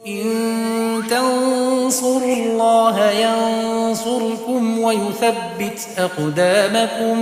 إن تنصروا الله ينصركم ويثبت أقدامكم.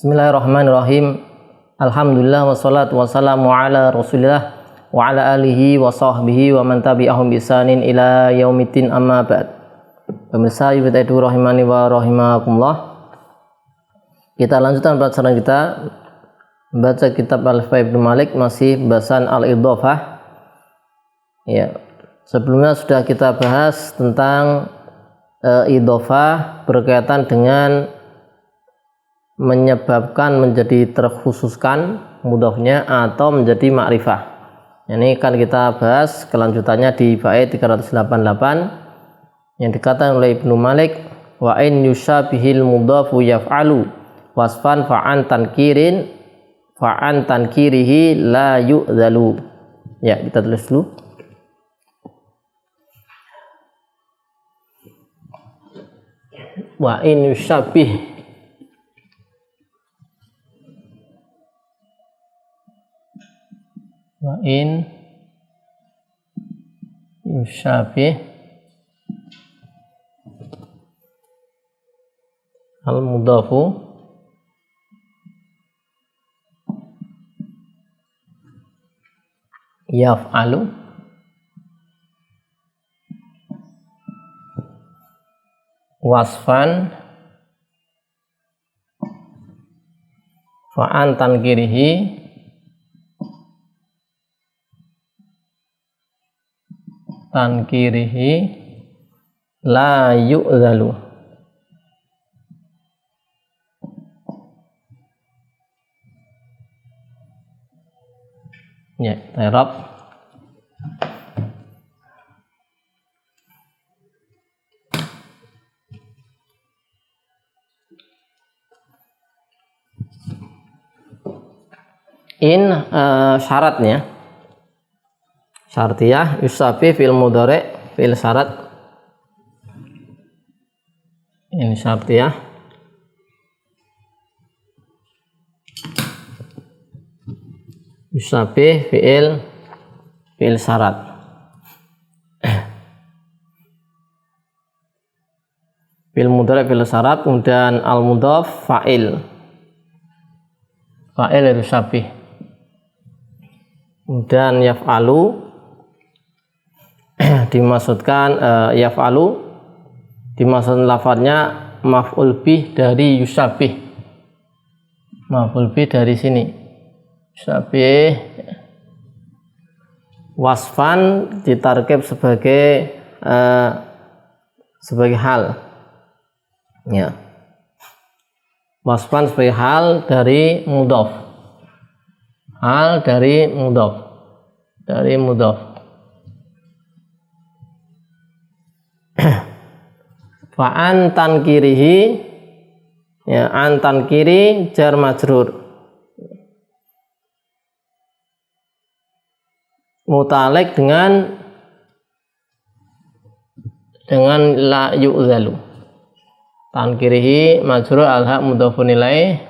Bismillahirrahmanirrahim. Alhamdulillah wassalatu wassalamu ala Rasulillah wa ala alihi wa sahbihi wa man tabi'ahum bi ihsanin ila yaumiddin, amma ba'd. Pemirsa Yubitaidu rahimani wa rahimakumullah. Kita lanjutkan pelajaran kita membaca kitab Al-Alfiyah Ibnu Malik, masih bahasan al-idhofah. Ya, sebelumnya sudah kita bahas tentang idhofah berkaitan dengan menyebabkan menjadi terkhususkan mudhofnya atau menjadi ma'rifah. Ini kan kita bahas kelanjutannya di bait 388 yang dikatakan oleh Ibnu Malik, wa in yusyabihil mudhafu yaf'alu wasfan fa'an tankirihi la yu'dhalu. Ya, kita tulis dulu. Wa in yusyabih, wa in yusyabih al-mudhafu yaf'alu wasfan fa'an tankirihi la yu'dhalu. Ya, i'rab. Syaratnya syartiyah yusabi fil mudhari fil syarat. Ini syartiyah yusabi fil syarat. Fil mudhari fil syarat, kemudian al mudhaf fa'il yusabi, kemudian yaf'alu dimaksudkan yaf'alu dimaksudkan lafadznya maf'ul bih dari yusabih. Maf'ul bih dari sini yusabih, wasfan ditarkib sebagai hal. Ya, wasfan sebagai hal dari mudhaf, dari mudhaf. Fa'an tankirihi, ya, an tankiri jar majrur, muta'alliq dengan la yu'dhalu. Tankirihi majrur al-ha mudhafun ilaih,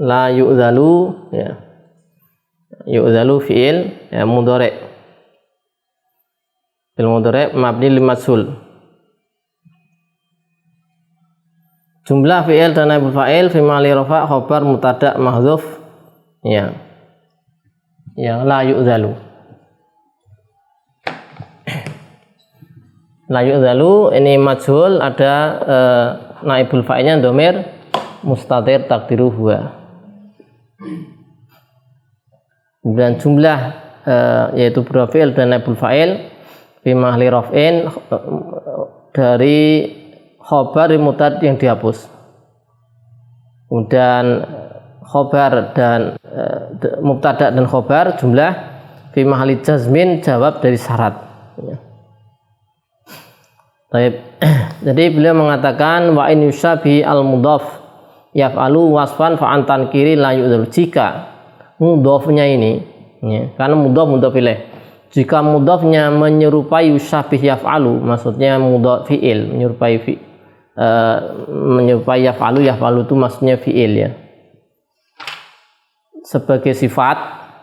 la yu'dhalu, ya, yu'dhalu fi'il, ya, mudhari'. Fil mudhari' mabni lil majhul. Jumlah fi'il dan naibul fa'il fi mali rafa' khabar mubtada' mahdzuf, ya, yang la yu'dhalu. La yu'dhalu ini majhul, ada naibul fa'ilnya dhamir mustatir takdiru huwa. Dan jumlah yaitu beberapa fi'il dan naibul fa'il fi mahli raf'in dari khobar mutad yang dihapus. Kemudian khobar dan mubtada dan khobar jumlah fi mahli jazmin jawab dari syarat. Baik. Jadi beliau mengatakan wa in yushabi al mudhaf yaf'alu wasfan fa antan kiri la yu'dzal. Jika mudhafnya ini ya, karena mudhaf ilaih. Jika mudhafnya menyerupai yushabih yaf'alu, maksudnya mudhaf fi'il menyerupai yaf'alu itu maksudnya fi'il ya. Sebagai sifat,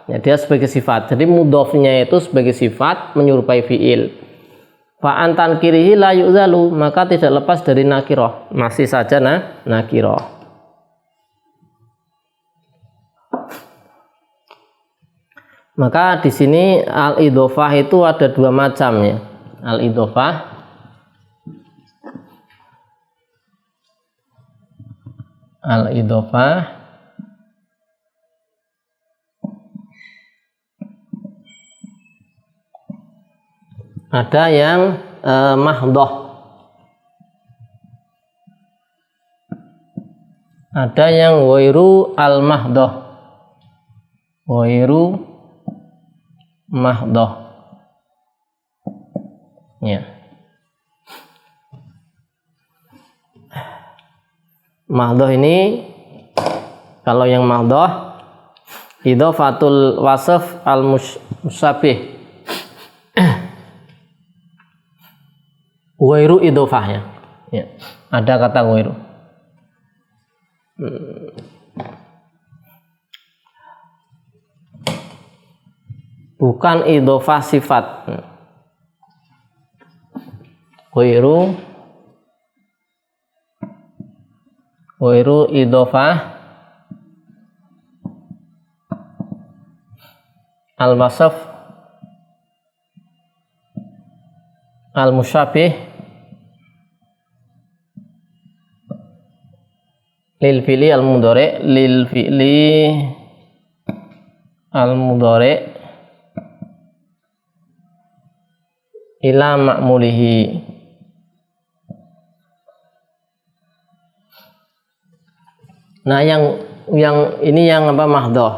ya dia sebagai sifat. Jadi mudhafnya itu sebagai sifat menyerupai fi'il. Fa antan kirihi la yu'dzalu, maka tidak lepas dari nakirah, masih saja nakirah. Maka di sini al-idhofah itu ada dua macam ya. Al-idhofah ada yang mahdhah, ada yang ghairu al-mahdhah, ya. Mahdhah ini, kalau yang mahdhah idhofatul wasf al-musyabih, ghairu idhofah ya. Ada kata ghairu. Bukan idhofah sifat. Ghairu idhofah al-wasf al-musyabih lil fi'li al-mudhari ila ma'mulihi. Nah, yang ini yang apa, mahdhah.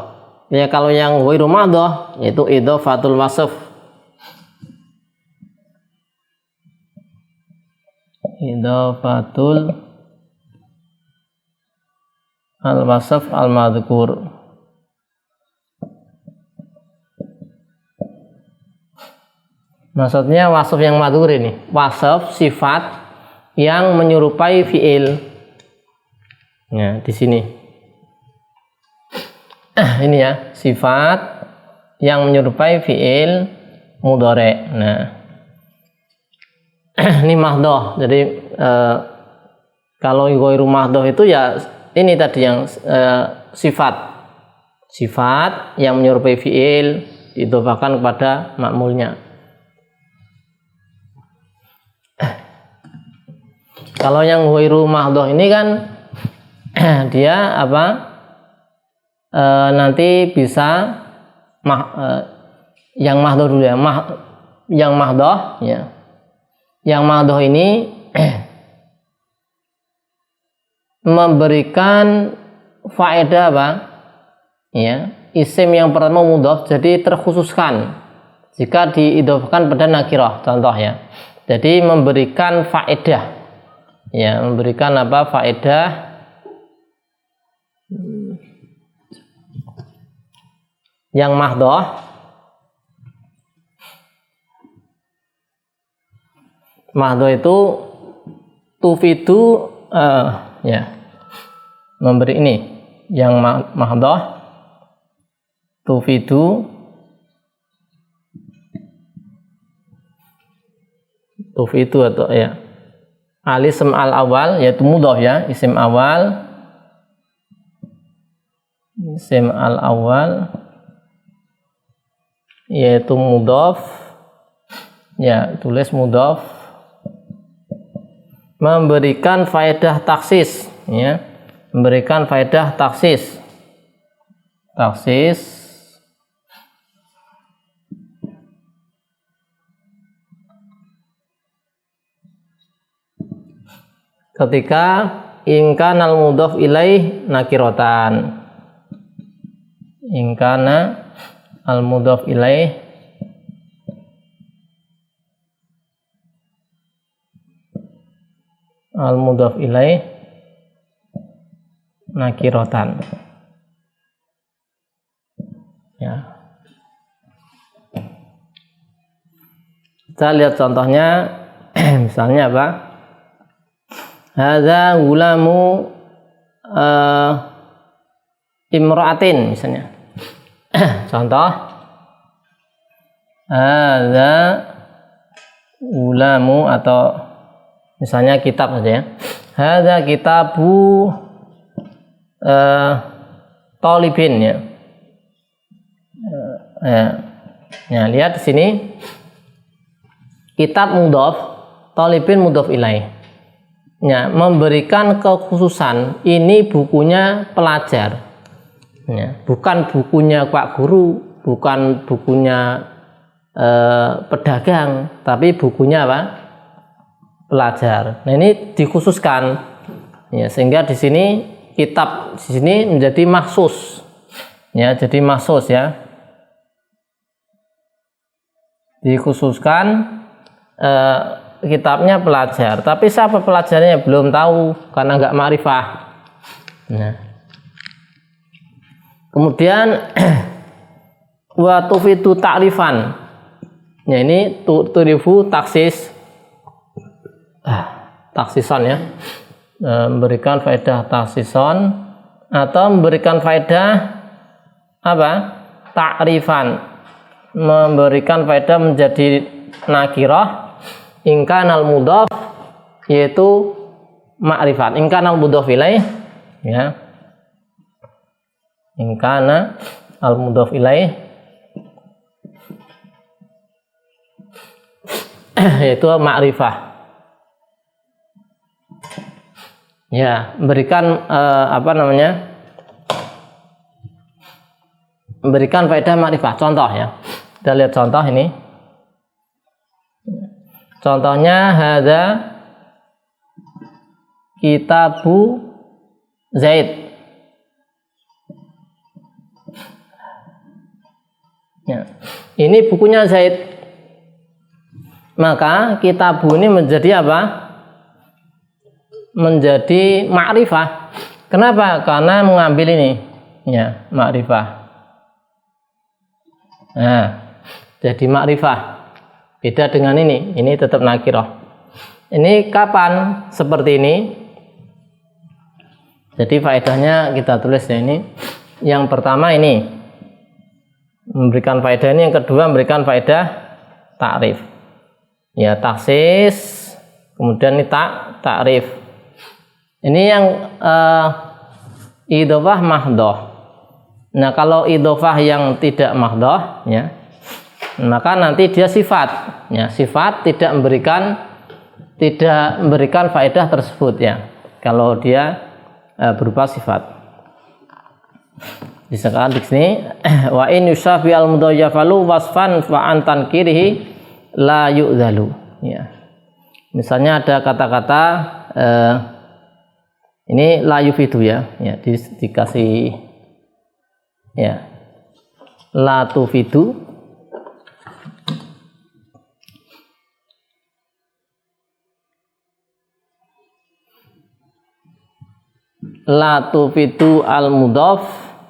Ya, kalau yang ghairu mahdhah yaitu idhofatul wasf. Idhofatul al-wasf al-madhkur. Maksudnya wasf yang madhkur ini, wasf sifat yang menyerupai fi'il. Ya, di sini. Ini ya, sifat yang menyerupai fi'il mudhari. Nah, ini mahdhah. Jadi kalau ghairu mahdhah itu ya ini tadi yang sifat yang menyerupai fi'il diidhofahkan kepada ma'mulnya. Kalau yang ghairu mahdhah ini kan dia apa? Nanti bisa yang mahdhah dulu ya. Yang mahdhah ya. Yang mahdhah ini memberikan faedah apa? Ya, isim yang pertama mudhaf jadi terkhususkan jika diidhofahkan pada nakirah, contoh ya. Jadi memberikan faedah. Ya, memberikan apa? Faedah yang mahdhah itu tufidu ya, memberi ini yang mahdhah tufidu atau ya al-ism al-awal yaitu mudhaf ya, isim awal yaitu mudhaf ya, tulis mudhaf, memberikan faedah taksis ya, memberikan faedah taksis ketika ingkana al-mudhaf ilaih nakiratan, ingkana al-mudhaf ilaih al mudhaf ilaih nakiratan. Ya. Kita lihat contohnya, misalnya apa? Hadza gulamu imra'atin misalnya. Contoh, hadza gulamu, atau misalnya kitab saja ya. Hadza kitabu talibin ya. Ya, lihat di sini. Kitab mudhaf, talibin mudhaf ilaih. Ya, memberikan kekhususan ini bukunya pelajar. Ya, bukan bukunya Pak Guru, bukan bukunya pedagang, tapi bukunya apa? Pelajar. Nah, ini dikhususkan. Ya, sehingga di sini kitab di sini menjadi maksus. Ya, jadi maksus ya. Dikhususkan kitabnya pelajar, tapi siapa pelajarnya belum tahu karena nggak ma'rifah. Nah, kemudian wa tufidu ta'rifan. Ya, ini turifu taksis taksison ya, memberikan faedah taksison atau memberikan faedah apa? Ta'rifan, memberikan faedah menjadi nakirah. Ingkanal mudhaf, yaitu ma'rifat. Ingkanal mudhaf ilaih ya. Ingkana al mudhaf ilaih yaitu ma'rifah. Ya, memberikan apa namanya? Memberikan faedah ma'rifah. Contoh ya. Kita lihat contoh ini. Contohnya hadza kitabu Zaid. Ya. Ini bukunya Zaid. Maka kitabu ini menjadi apa? Menjadi ma'rifah. Kenapa? Karena mengambil ini. Ya, ma'rifah. Nah, jadi ma'rifah. Beda dengan ini tetap nakirah. Ini kapan seperti ini? Jadi faedahnya kita tulis ya ini. Yang pertama ini memberikan faedah ini, yang kedua memberikan faedah ta'rif. Ya, taksis, kemudian ini ta'rif. Ini yang idhofah mahdhah. Nah, kalau idhofah yang tidak mahdhah ya, maka nanti dia sifat ya, sifat tidak memberikan faedah tersebut ya, kalau dia berupa sifat. Disebutkan di sini wa in yusafi al mudhayyafalu wasfan fa an tankirihi la yu'dzalu ya. Misalnya ada kata-kata ini la yufidu ya, dikasih ya la tufidu. La tufidu al mudhaf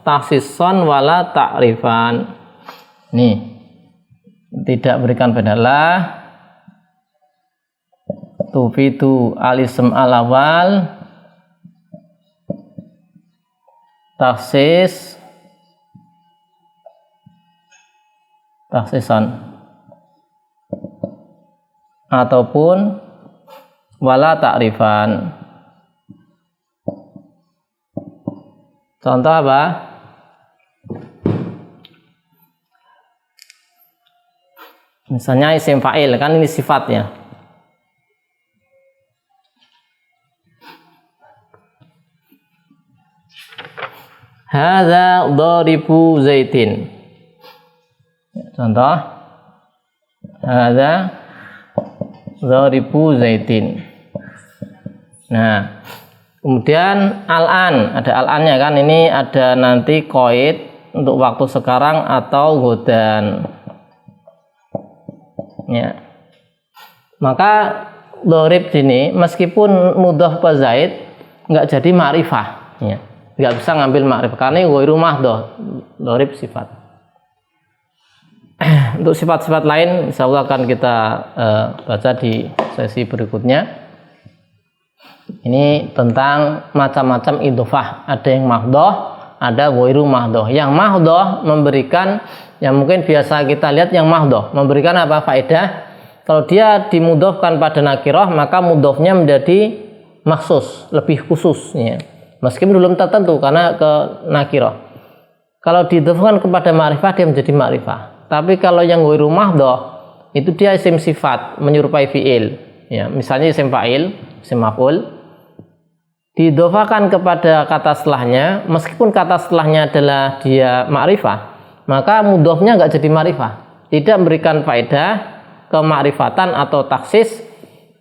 taksison wala ta'rifan. Nih, tidak berikan faedah. La tufidu al ism al awal taksis taksison ataupun wala ta'rifan. Contoh apa? Misalnya isim fa'il, kan ini sifatnya. Hadza dharibu Zaidin. Contoh. Hadza dharibu Zaidin. Nah, kemudian al-an, ada al-annya kan, ini ada nanti qaid untuk waktu sekarang atau godan. Ya. Maka dhorib sini meskipun mudhof ke zaid nggak jadi ma'rifah, ya. Nggak bisa ngambil ma'rifah karena ghairu mahdhoh, dhorib sifat. Untuk sifat-sifat lain insyaallah akan kita baca di sesi berikutnya. Ini tentang macam-macam idhofah, ada yang mahdhoh, ada ghairu mahdhoh. Yang mahdhoh memberikan, yang mungkin biasa kita lihat yang mahdhoh memberikan apa faedah? Kalau dia dimudhofkan pada nakirah, maka mudhofnya menjadi maksus, lebih khusus, ya. Meskipun belum tertentu karena ke nakirah. Kalau didhofkan kepada ma'rifah, dia menjadi ma'rifah. Tapi kalau yang ghairu mahdhoh, itu dia isim sifat menyerupai fiil, ya. Misalnya isim fa'il, isim maf'ul, didhofakan kepada kata setelahnya, meskipun kata setelahnya adalah dia ma'rifah, maka mudhofnya nggak jadi ma'rifah, tidak memberikan faedah kemakrifatan atau taksis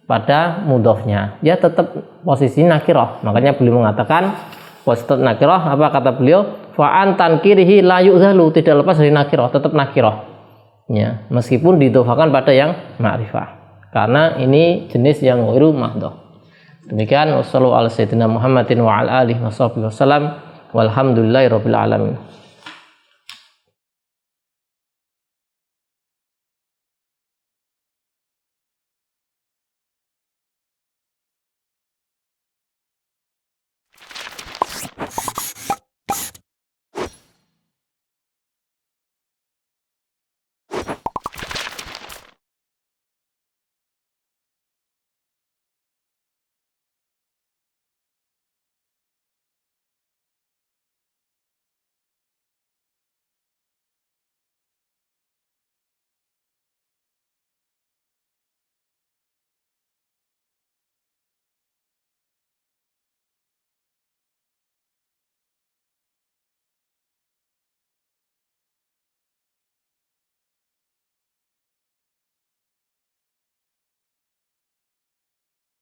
pada mudhofnya, dia tetap posisi nakirah. Makanya beliau mengatakan posisi nakirah, apa kata beliau, fa'an tankirihi la yu'zalu, tidak lepas dari nakirah, tetap nakirah, ya, meskipun didhofakan pada yang makrifah, karena ini jenis yang ghairu mahdhoh. Demikian, wassallallahu ala sayyidina Muhammadin wa ala alihi wasallam, walhamdulillahi rabbil alamin.